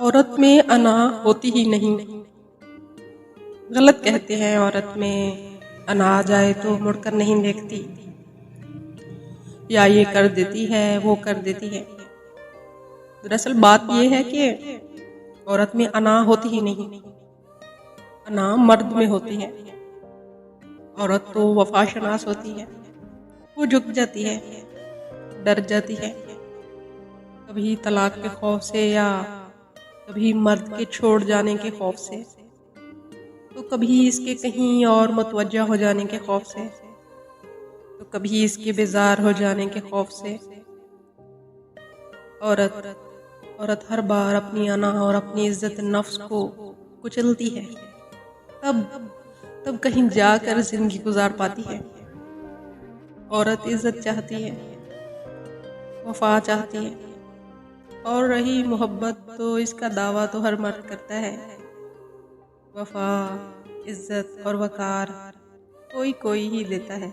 औरत में अना होती ही नहीं। गलत कहते हैं औरत में अना आ जाए तो मुड़कर नहीं देखती, या ये कर देती है वो कर देती है। दरअसल बात ये है कि औरत में अना होती ही नहीं, अना मर्द में होती है। औरत तो वफाशनास होती है, वो झुक जाती है, डर जाती है, कभी तलाक के खौफ से या कभी मर्द के छोड़ जाने के खौफ से, तो कभी इसके कहीं और मुतवज्जा हो जाने के खौफ से, तो कभी इसके बेजार हो जाने के खौफ से। औरत हर बार अपनी अना और अपनी इज्जत नफ्स को कुचलती है, तब कहीं जाकर जिंदगी गुजार पाती है। औरत इज्जत चाहती है, वफा चाहती है, और रही मोहब्बत तो इसका दावा तो हर मर्द करता है। वफा, इज्जत और वकार कोई कोई ही देता है।